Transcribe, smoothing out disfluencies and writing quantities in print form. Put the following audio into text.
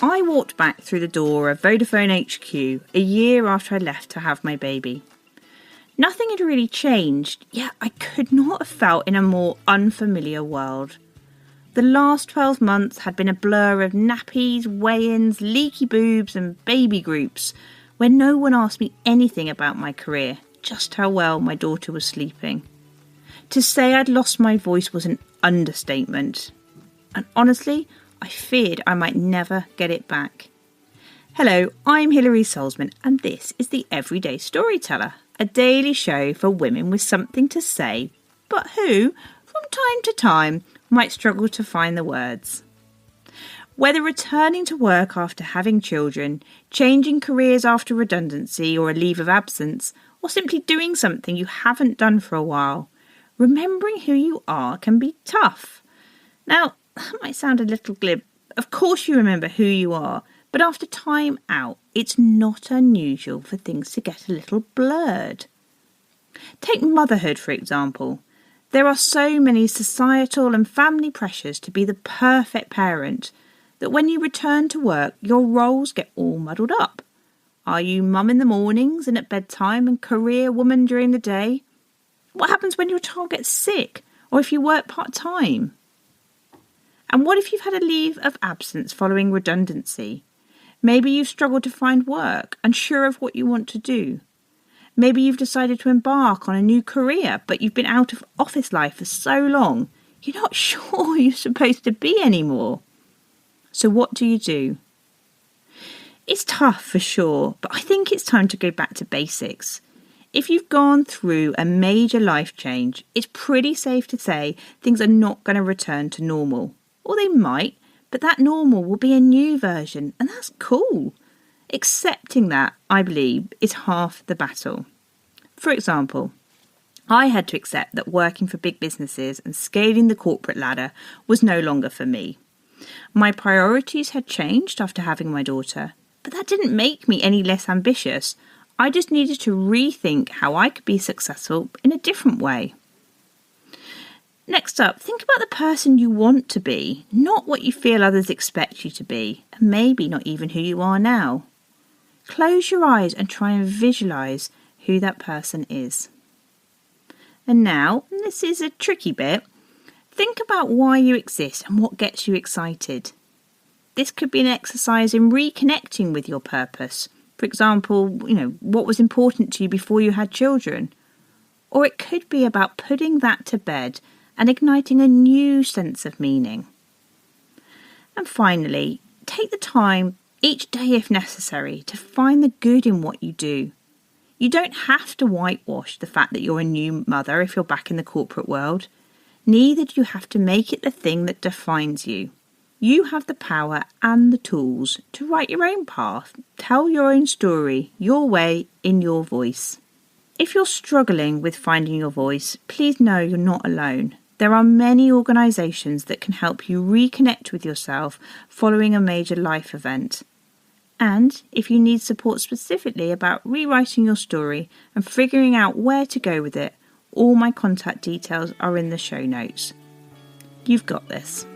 I walked back through the door of Vodafone HQ a year after I left to have my baby. Nothing had really changed, yet I could not have felt in a more unfamiliar world. The last 12 months had been a blur of nappies, weigh-ins, leaky boobs and baby groups, where no one asked me anything about my career, just how well my daughter was sleeping. To say I'd lost my voice was an understatement. And honestly, I feared I might never get it back. Hello, I'm Hilary Solzman, and this is the Everyday Storyteller, a daily show for women with something to say, but who, from time to time, might struggle to find the words. Whether returning to work after having children, changing careers after redundancy or a leave of absence, or simply doing something you haven't done for a while, remembering who you are can be tough. Now, that might sound a little glib. Of course you remember who you are, but after time out, it's not unusual for things to get a little blurred. Take motherhood, for example. There are so many societal and family pressures to be the perfect parent that when you return to work, your roles get all muddled up. Are you mum in the mornings and at bedtime and career woman during the day? What happens when your child gets sick or if you work part-time? And what if you've had a leave of absence following redundancy? Maybe you've struggled to find work, unsure of what you want to do. Maybe you've decided to embark on a new career, but you've been out of office life for so long, you're not sure you're supposed to be anymore. So what do you do? It's tough for sure, but I think it's time to go back to basics. If you've gone through a major life change, it's pretty safe to say things are not going to return to normal. Or they might, but that normal will be a new version, and that's cool. Accepting that, I believe, is half the battle. For example, I had to accept that working for big businesses and scaling the corporate ladder was no longer for me. My priorities had changed after having my daughter, but that didn't make me any less ambitious. I just needed to rethink how I could be successful in a different way. Next up, think about the person you want to be, not what you feel others expect you to be, and maybe not even who you are now. Close your eyes and try and visualise who that person is. And now, and this is a tricky bit, think about why you exist and what gets you excited. This could be an exercise in reconnecting with your purpose. For example, what was important to you before you had children? Or it could be about putting that to bed and igniting a new sense of meaning. And finally, take the time, each day if necessary, to find the good in what you do. You don't have to whitewash the fact that you're a new mother if you're back in the corporate world. Neither do you have to make it the thing that defines you. You have the power and the tools to write your own path, tell your own story, your way, in your voice. If you're struggling with finding your voice, please know you're not alone. There are many organisations that can help you reconnect with yourself following a major life event. And if you need support specifically about rewriting your story and figuring out where to go with it, all my contact details are in the show notes. You've got this.